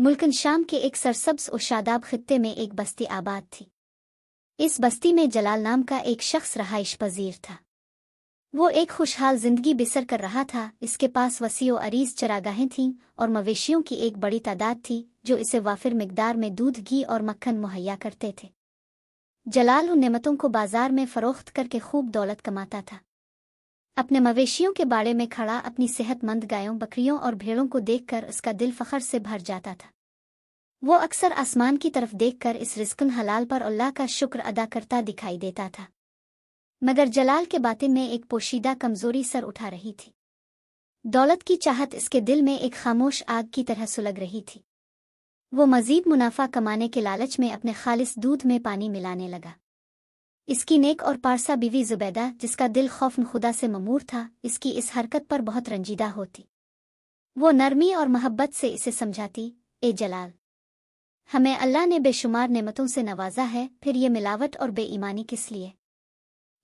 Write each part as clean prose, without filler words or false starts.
मुल्कन शाम के एक सरसब्ज और शादाब खित्ते में एक बस्ती आबाद थी। इस बस्ती में जलाल नाम का एक शख्स रहाइश पजीर था। वो एक खुशहाल जिंदगी बिसर कर रहा था। इसके पास वसीओ अरीज चरागाहें थीं और मवेशियों की एक बड़ी तादाद थी जो इसे वाफिर मिकदार में दूध, घी और मक्खन मुहैया करते थे। जलाल उन नेमतों को बाजार में फरोख्त करके खूब दौलत कमाता था। अपने मवेशियों के बाड़े में खड़ा अपनी सेहतमंद गायों, बकरियों और भेड़ों को देखकर उसका दिल फख्र से भर जाता था। वो अक्सर आसमान की तरफ देखकर इस रिज़्क़ुल हलाल पर अल्लाह का शुक्र अदा करता दिखाई देता था। मगर जलाल के बातिन में एक पोशीदा कमजोरी सर उठा रही थी। दौलत की चाहत इसके दिल में एक खामोश आग की तरह सुलग रही थी। वो मजीद मुनाफा कमाने के लालच में अपने खालिस दूध में पानी मिलाने लगा। इसकी नेक और पारसा बीवी जुबैदा, जिसका दिल खौफ खुदा से ममूर था, इसकी इस हरकत पर बहुत रंजीदा होती। वो नरमी और मोहब्बत से इसे समझाती, ए जलाल, हमें अल्लाह ने बेशुमार नेमतों से नवाजा है, फिर ये मिलावट और बेईमानी किस लिए?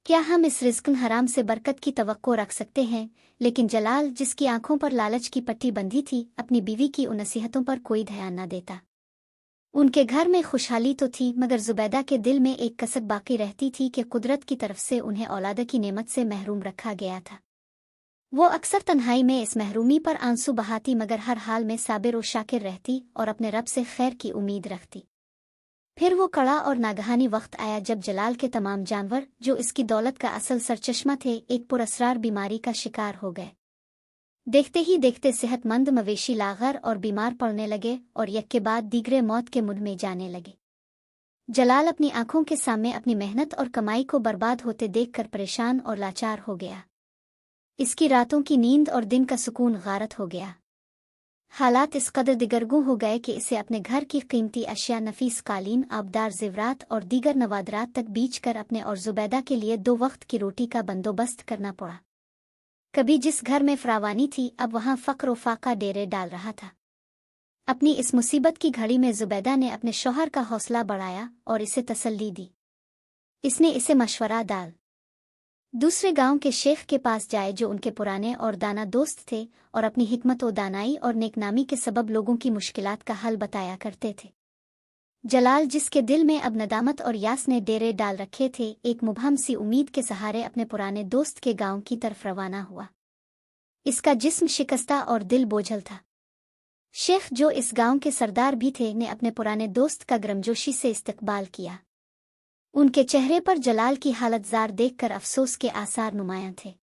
क्या हम इस रिज़्क़ हराम से बरकत की तवक्को रख सकते हैं? लेकिन जलाल, जिसकी आंखों पर लालच की पट्टी बंधी थी, अपनी बीवी की उन नसीहतों पर कोई ध्यान न देता। उनके घर में खुशहाली तो थी, मगर जुबैदा के दिल में एक कसक बाकी रहती थी कि कुदरत की तरफ से उन्हें औलाद की नेमत से महरूम रखा गया था। वो अक्सर तन्हाई में इस महरूमी पर आंसू बहाती, मगर हर हाल में साबिर और शाकिर रहती और अपने रब से खैर की उम्मीद रखती। फिर वो कड़ा और नागहानी वक्त आया जब जलाल के तमाम जानवर, जो इसकी दौलत का असल सरचश्मा थे, एक पुरअसरार बीमारी का शिकार हो गए। देखते ही देखते सेहतमंद मवेशी लाग़र और बीमार पड़ने लगे और एक के बाद दीगरे मौत के मुंह में जाने लगे। जलाल अपनी आंखों के सामने अपनी मेहनत और कमाई को बर्बाद होते देखकर परेशान और लाचार हो गया। इसकी रातों की नींद और दिन का सुकून गारत हो गया। हालात इस कदर दिगरगू हो गए कि इसे अपने घर की कीमती अशिया, नफीस कालीन, आबदार जेवरात और दीगर नवादरात तक बीच कर अपने और जुबैदा के लिए 2 वक्त की रोटी का बंदोबस्त करना पड़ा। कभी जिस घर में फरावानी थी, अब वहां फ़क्र व फाका डेरे डाल रहा था। अपनी इस मुसीबत की घड़ी में जुबैदा ने अपने शौहर का हौसला बढ़ाया और इसे तसल्ली दी। इसने इसे मशवरा डाल दूसरे गांव के शेख के पास जाए, जो उनके पुराने और दाना दोस्त थे और अपनी हिकमत व दानाई और नेकनामी के सबब लोगों की मुश्किलात का हल बताया करते थे। जलाल, जिसके दिल में अब नदामत और यास ने डेरे डाल रखे थे, एक मुबहम सी उम्मीद के सहारे अपने पुराने दोस्त के गांव की तरफ रवाना हुआ। इसका जिस्म शिकस्ता और दिल बोझल था। शेख, जो इस गांव के सरदार भी थे, ने अपने पुराने दोस्त का गर्मजोशी से इस्तकबाल किया। उनके चेहरे पर जलाल की हालत जार देखकर अफसोस के आसार नुमायां थे।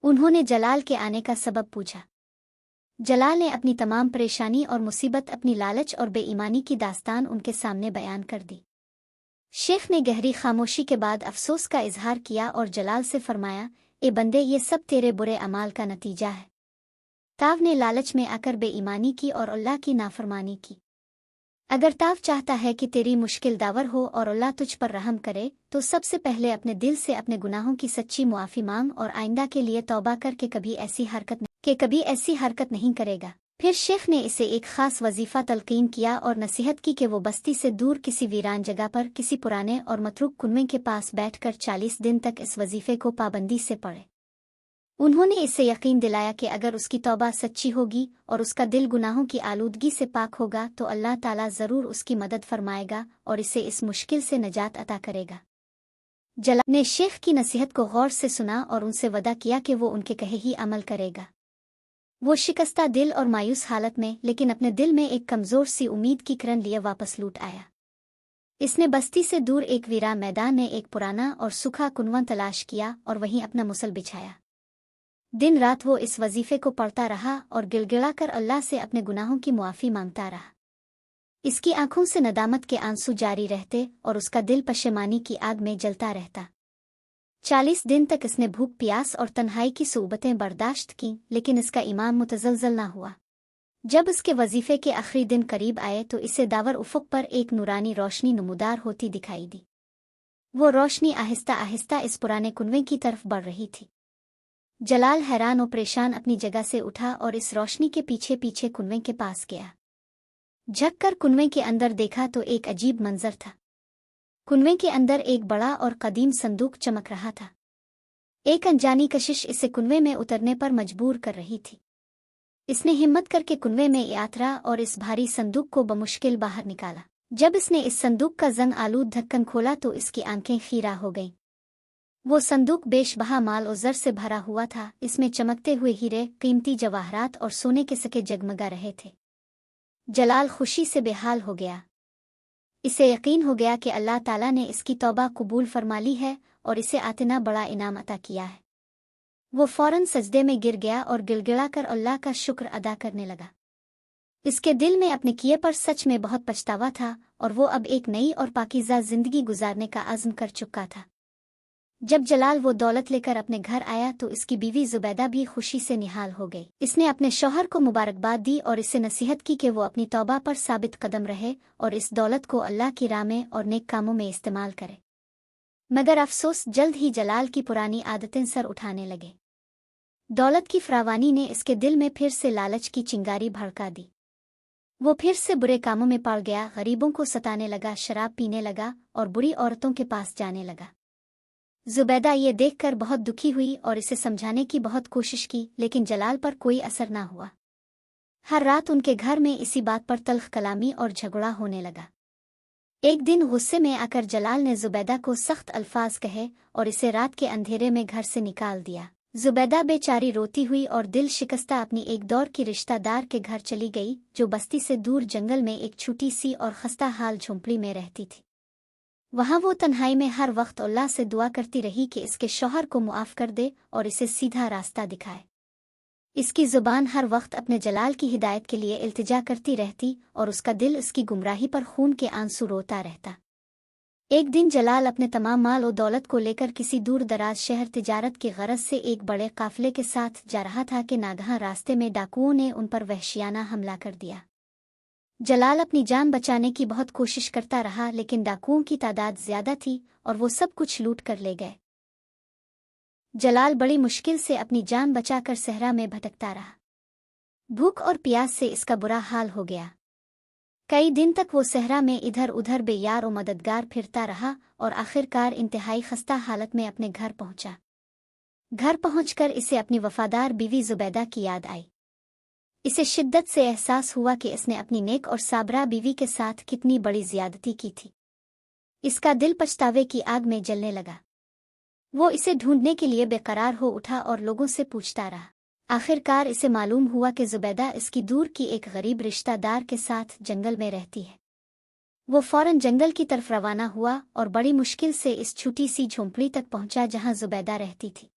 उन्होंने जलाल के आने का सबब पूछा। जलाल ने अपनी तमाम परेशानी और मुसीबत, अपनी लालच और बेईमानी की दास्तान उनके सामने बयान कर दी। शेख ने गहरी खामोशी के बाद अफसोस का इजहार किया और जलाल से फरमाया, ए बंदे, ये सब तेरे बुरे अमाल का नतीजा है। ताव ने लालच में आकर बेईमानी की और अल्लाह की नाफरमानी की। अगर ताव चाहता है कि तेरी मुश्किल दावर हो और अल्लाह तुझ पर रहम करे, तो सबसे पहले अपने दिल से अपने गुनाहों की सच्ची मुआफ़ी मांग और आइंदा के लिए तौबा कर के कभी ऐसी हरकत नहीं करेगा। फिर शेख ने इसे एक खास वजीफा तलकीन किया और नसीहत की कि वो बस्ती से दूर किसी वीरान जगह पर किसी पुराने और मतरूक कुनवे के पास बैठकर 40 दिन तक इस वजीफे को पाबंदी से पढ़े। उन्होंने इससे यकीन दिलाया कि अगर उसकी तौबा सच्ची होगी और उसका दिल गुनाहों की आलूदगी से पाक होगा, तो अल्लाह ताला ज़रूर उसकी मदद फरमाएगा और इसे इस मुश्किल से नजात अता करेगा। जलाल ने शेख की नसीहत को गौर से सुना और उनसे वदा किया कि वो उनके कहे ही अमल करेगा। वो शिकस्ता दिल और मायूस हालत में, लेकिन अपने दिल में एक कमज़ोर सी उम्मीद की किरण लिए वापस लौट आया। इसने बस्ती से दूर एक वीरान मैदान में एक पुराना और सूखा कुनवा तलाश किया और वहीं अपना मुसल बिछाया। दिन रात वो इस वजीफे को पढ़ता रहा और गिड़गिड़ा कर अल्लाह से अपने गुनाहों की मुआफ़ी मांगता रहा। इसकी आंखों से नदामत के आंसू जारी रहते और उसका दिल पशेमानी की आग में जलता रहता। 40 दिन तक इसने भूख, प्यास और तन्हाई की सूबतें बर्दाश्त की, लेकिन इसका ईमान मुतज़लज़ल ना हुआ। जब उसके वजीफे के आखिरी दिन करीब आए, तो इसे दावर उफ़ुक़ पर एक नूरानी रोशनी नमूदार होती दिखाई दी। वो रोशनी आहिस्ता आहिस्ता इस पुराने कुनवे की तरफ बढ़ रही थी। जलाल हैरान और परेशान अपनी जगह से उठा और इस रोशनी के पीछे पीछे कुनवे के पास गया। झुककर कुनवे के अंदर देखा तो एक अजीब मंजर था। कुनवे के अंदर एक बड़ा और कदीम संदूक चमक रहा था। एक अनजानी कशिश इसे कुनवे में उतरने पर मजबूर कर रही थी। इसने हिम्मत करके कुनवे में यात्रा और इस भारी संदूक को बमुश्किल बाहर निकाला। जब इसने इस संदूक का जंग आलूद ढक्कन खोला तो इसकी आंखें खीरा हो गईं। वो संदूक बेशबहा माल और जर से भरा हुआ था। इसमें चमकते हुए हीरे, कीमती जवाहरात और सोने के सके जगमगा रहे थे। जलाल खुशी से बेहाल हो गया। इसे यकीन हो गया कि अल्लाह ताला ने इसकी तौबा कबूल फरमा ली है और इसे आतना बड़ा इनाम अता किया है। वो फौरन सजदे में गिर गया और गिड़गिड़ाकर अल्लाह का शुक्र अदा करने लगा। इसके दिल में अपने किए पर सच में बहुत पछतावा था और वो अब एक नई और पाकीज़ा जिंदगी गुजारने का अज़्म कर चुका था। जब जलाल वो दौलत लेकर अपने घर आया तो इसकी बीवी जुबैदा भी खुशी से निहाल हो गई। इसने अपने शौहर को मुबारकबाद दी और इसे नसीहत की कि वो अपनी तौबा पर साबित कदम रहे और इस दौलत को अल्लाह की राह में और नेक कामों में इस्तेमाल करे। मगर अफसोस, जल्द ही जलाल की पुरानी आदतें सर उठाने लगे। दौलत की फरावानी ने इसके दिल में फिर से लालच की चिंगारी भड़का दी। वो फिर से बुरे कामों में पड़ गया, गरीबों को सताने लगा, शराब पीने लगा और बुरी औरतों के पास जाने लगा। जुबैदा ये देखकर बहुत दुखी हुई और इसे समझाने की बहुत कोशिश की, लेकिन जलाल पर कोई असर ना हुआ। हर रात उनके घर में इसी बात पर तल्ख कलामी और झगड़ा होने लगा। एक दिन गुस्से में आकर जलाल ने जुबैदा को सख्त अल्फाज कहे और इसे रात के अंधेरे में घर से निकाल दिया। जुबैदा बेचारी रोती हुई और दिल शिकस्ता अपनी एक दौर की रिश्तेदार के घर चली गई, जो बस्ती से दूर जंगल में एक छोटी सी और खस्ता हाल झोंपड़ी में रहती थी। वहाँ वो तन्हाई में हर वक्त अल्लाह से दुआ करती रही कि इसके शौहर को मुआफ़ कर दे और इसे सीधा रास्ता दिखाए। इसकी ज़ुबान हर वक्त अपने जलाल की हिदायत के लिए इल्तिजा करती रहती और उसका दिल इसकी गुमराही पर खून के आंसू रोता रहता। एक दिन जलाल अपने तमाम माल और दौलत को लेकर किसी दूर दराज शहर तिजारत की गरज से एक बड़े काफिले के साथ जा रहा था कि नागहां रास्ते में डाकुओं ने उन पर वहशियाना हमला कर दिया। जलाल अपनी जान बचाने की बहुत कोशिश करता रहा, लेकिन डाकुओं की तादाद ज्यादा थी और वो सब कुछ लूट कर ले गए। जलाल बड़ी मुश्किल से अपनी जान बचाकर सहरा में भटकता रहा। भूख और प्यास से इसका बुरा हाल हो गया। कई दिन तक वो सहरा में इधर उधर बेयार और मददगार फिरता रहा और आखिरकार इंतहाई खस्ता हालत में अपने घर पहुंचा। घर पहुंचकर इसे अपनी वफादार बीवी जुबैदा की याद आई। इसे शिद्दत से एहसास हुआ कि इसने अपनी नेक और साबरा बीवी के साथ कितनी बड़ी ज्यादती की थी। इसका दिल पछतावे की आग में जलने लगा। वो इसे ढूंढने के लिए बेकरार हो उठा और लोगों से पूछता रहा। आखिरकार इसे मालूम हुआ कि जुबैदा इसकी दूर की एक गरीब रिश्तेदार के साथ जंगल में रहती है। वो फौरन जंगल की तरफ रवाना हुआ और बड़ी मुश्किल से इस छोटी सी झोंपड़ी तक पहुंचा जहां जुबैदा रहती थी।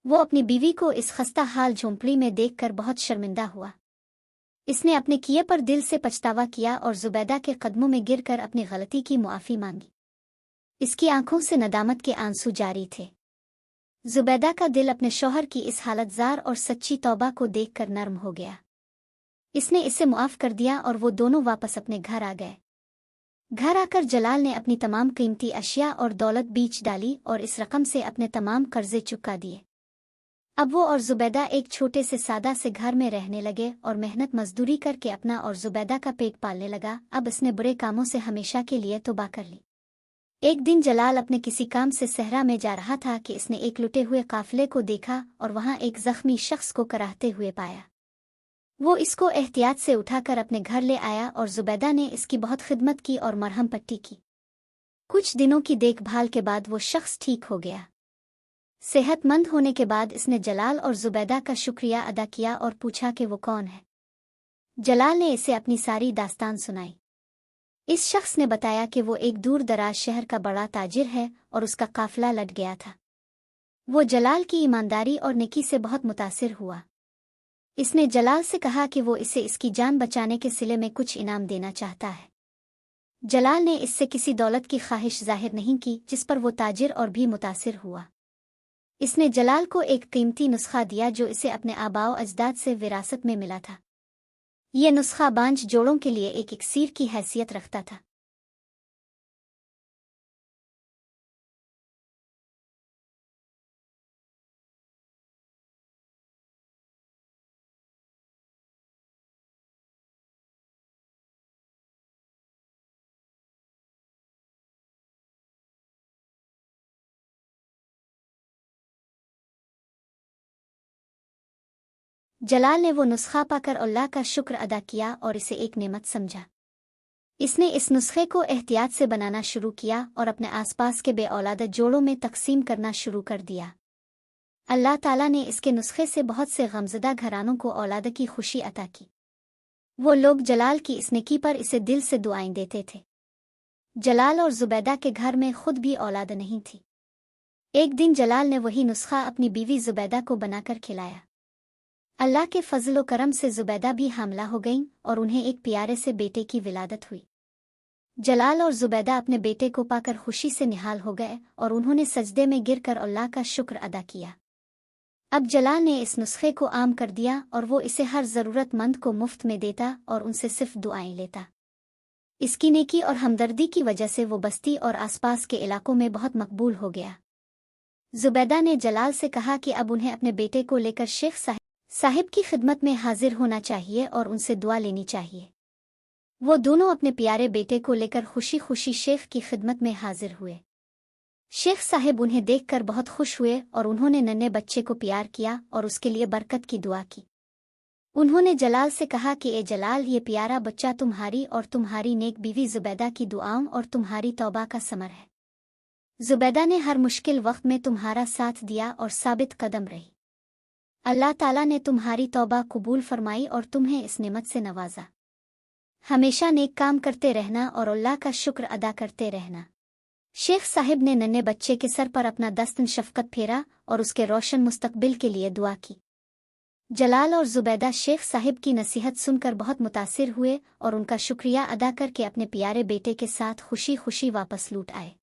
वो अपनी बीवी को इस खस्ता हाल झोंपड़ी में देखकर बहुत शर्मिंदा हुआ। इसने अपने किए पर दिल से पछतावा किया और जुबैदा के कदमों में गिरकर अपनी गलती की मुआफ़ी मांगी। इसकी आंखों से नदामत के आंसू जारी थे। जुबैदा का दिल अपने शौहर की इस हालतजार और सच्ची तौबा को देखकर नर्म हो गया। इसने इसे मुआफ़ कर दिया और वो दोनों वापस अपने घर आ गए। घर आकर जलाल ने अपनी तमाम कीमती अशिया और दौलत बेच डाली और इस रकम से अपने तमाम कर्जे चुका दिए। अब वो और जुबैदा एक छोटे से सादा से घर में रहने लगे और मेहनत मजदूरी करके अपना और जुबैदा का पेट पालने लगा। अब इसने बुरे कामों से हमेशा के लिए तौबा कर ली। एक दिन जलाल अपने किसी काम से सहरा में जा रहा था कि इसने एक लुटे हुए काफिले को देखा और वहां एक जख्मी शख्स को कराहते हुए पाया। वो इसको एहतियात से उठाकर अपने घर ले आया और जुबैदा ने इसकी बहुत खिदमत की और मरहम पट्टी की। कुछ दिनों की देखभाल के बाद वो शख्स ठीक हो गया। सेहतमंद होने के बाद इसने जलाल और जुबैदा का शुक्रिया अदा किया और पूछा कि वो कौन है। जलाल ने इसे अपनी सारी दास्तान सुनाई। इस शख्स ने बताया कि वो एक दूर दराज शहर का बड़ा ताजिर है और उसका काफिला लट गया था। वो जलाल की ईमानदारी और नेकी से बहुत मुतासिर हुआ। इसने जलाल से कहा कि वो इसे इसकी जान बचाने के सिले में कुछ इनाम देना चाहता है। जलाल ने इससे किसी दौलत की ख्वाहिश जाहिर नहीं की, जिस पर वो ताजिर और भी मुतासिर हुआ। इसने जलाल को एक कीमती नुस्खा दिया जो इसे अपने आबाओ अजदाद से विरासत में मिला था। ये नुस्खा बांझ जोड़ों के लिए एक इक्सीर की हैसियत रखता था। जलाल ने वो नुस्खा पाकर अल्लाह का शुक्र अदा किया और इसे एक नेमत समझा। इसने इस नुस्खे को एहतियात से बनाना शुरू किया और अपने आसपास के बेऔलाद जोड़ों में तकसीम करना शुरू कर दिया। अल्लाह ताला ने इसके नुस्खे से बहुत से गमज़दा घरानों को औलाद की खुशी अता की। वो लोग जलाल की इस नेकी पर इसे दिल से दुआएं देते थे। जलाल और जुबैदा के घर में खुद भी औलाद नहीं थी। एक दिन जलाल ने वही नुस्खा अपनी बीवी जुबैदा को बनाकर खिलाया। अल्लाह के फजल व करम से जुबैदा भी हामला हो गईं और उन्हें एक प्यारे से बेटे की विलादत हुई। जलाल और जुबैदा अपने बेटे को पाकर खुशी से निहाल हो गए और उन्होंने सजदे में गिरकर अल्लाह का शुक्र अदा किया। अब जलाल ने इस नुस्खे को आम कर दिया और वो इसे हर ज़रूरतमंद को मुफ्त में देता और उनसे सिर्फ दुआएं लेता। इसकी नेकी और हमदर्दी की वजह से वो बस्ती और आसपास के इलाकों में बहुत मकबूल हो गया। जुबैदा ने जलाल से कहा कि अब उन्हें अपने बेटे को लेकर शेख साहिब की खिदमत में हाजिर होना चाहिए और उनसे दुआ लेनी चाहिए। वो दोनों अपने प्यारे बेटे को लेकर खुशी खुशी शेख की खिदमत में हाजिर हुए। शेख साहिब उन्हें देखकर बहुत खुश हुए और उन्होंने नन्हे बच्चे को प्यार किया और उसके लिए बरकत की दुआ की। उन्होंने जलाल से कहा कि ए जलाल, ये प्यारा बच्चा तुम्हारी और तुम्हारी नेक बीवी जुबैदा की दुआओं और तुम्हारी तौबा का समर है। जुबैदा ने हर मुश्किल वक्त में तुम्हारा साथ दिया और साबित कदम रही। अल्लाह ताला ने तुम्हारी तौबा कबूल फरमाई और तुम्हें इस नेमत से नवाजा। हमेशा नेक काम करते रहना और अल्लाह का शुक्र अदा करते रहना। शेख साहिब ने नन्हे बच्चे के सर पर अपना दस्तन शफकत फेरा और उसके रोशन मुस्तकबिल के लिए दुआ की। जलाल और जुबैदा शेख साहिब की नसीहत सुनकर बहुत मुतासिर हुए और उनका शुक्रिया अदा करके अपने प्यारे बेटे के साथ खुशी खुशी वापस लौट आए।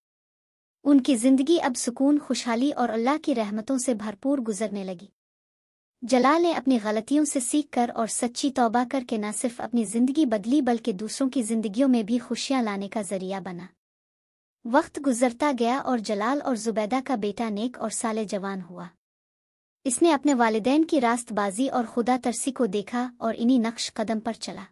उनकी जिंदगी अब सुकून, खुशहाली और अल्लाह की रहमतों से भरपूर गुजरने लगी। जलाल ने अपनी गलतियों से सीख कर और सच्ची तौबा करके न सिर्फ अपनी जिंदगी बदली बल्कि दूसरों की जिंदगियों में भी खुशियां लाने का जरिया बना। वक्त गुजरता गया और जलाल और जुबैदा का बेटा नेक और साले जवान हुआ। इसने अपने वालिदैन की रास्तबाजी और खुदा तरसी को देखा और इन्हीं नक्श कदम पर चला।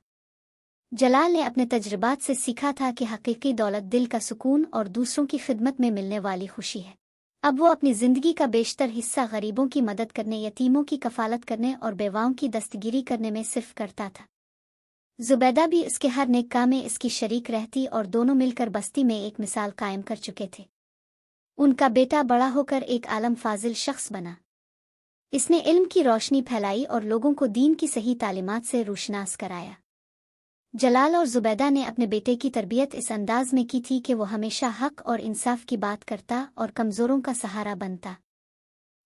जलाल ने अपने तजुर्बात से सीखा था कि हकीकी दौलत दिल का सुकून और दूसरों की खिदमत में मिलने वाली खुशी है। अब वो अपनी ज़िंदगी का बेशतर हिस्सा गरीबों की मदद करने, यतीमों की कफालत करने और बेवाओं की दस्तगिरी करने में सिर्फ करता था। जुबैदा भी इसके हर नेक काम में इसकी शरीक रहती और दोनों मिलकर बस्ती में एक मिसाल कायम कर चुके थे। उनका बेटा बड़ा होकर एक आलम फाजिल शख्स बना। इसने इल्म की रोशनी फैलाई और लोगों को दीन की सही तालीमात से रोशनास कराया। जलाल और जुबैदा ने अपने बेटे की तरबियत इस अंदाज में की थी कि वो हमेशा हक और इंसाफ की बात करता और कमज़ोरों का सहारा बनता।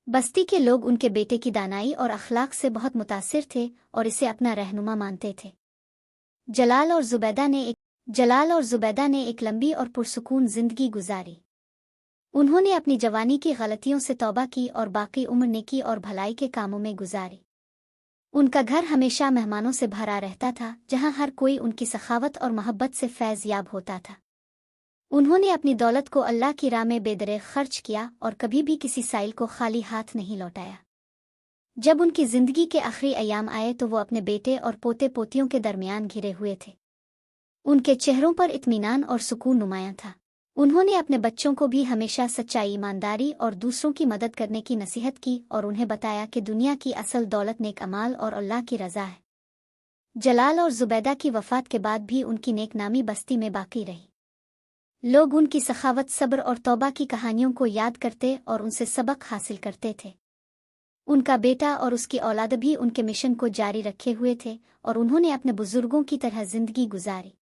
बस्ती के लोग उनके बेटे की दानाई और अखलाक से बहुत मुतासिर थे और इसे अपना रहनुमा मानते थे। जलाल और जुबैदा ने एक लंबी और पुरसुकून जिंदगी गुजारी। उन्होंने अपनी जवानी की गलतियों से तौबा की और बाकी उम्र नेकी और भलाई के कामों में गुजारी। उनका घर हमेशा मेहमानों से भरा रहता था, जहां हर कोई उनकी सखावत और मोहब्बत से फैज़ याब होता था। उन्होंने अपनी दौलत को अल्लाह की राह में बेदरेग खर्च किया और कभी भी किसी साइल को खाली हाथ नहीं लौटाया। जब उनकी जिंदगी के आखिरी अयाम आए तो वो अपने बेटे और पोते पोतियों के दरमियान घिरे हुए थे। उनके चेहरों पर इत्मीनान और सुकून नुमायां था। उन्होंने अपने बच्चों को भी हमेशा सच्चाई, ईमानदारी और दूसरों की मदद करने की नसीहत की और उन्हें बताया कि दुनिया की असल दौलत नेक अमाल और अल्लाह की रज़ा है। जलाल और जुबैदा की वफ़ात के बाद भी उनकी नेकनामी बस्ती में बाकी रही। लोग उनकी सखावत, सब्र और तौबा की कहानियों को याद करते और उनसे सबक हासिल करते थे। उनका बेटा और उसकी औलाद भी उनके मिशन को जारी रखे हुए थे और उन्होंने अपने बुजुर्गों की तरह जिंदगी गुजारी।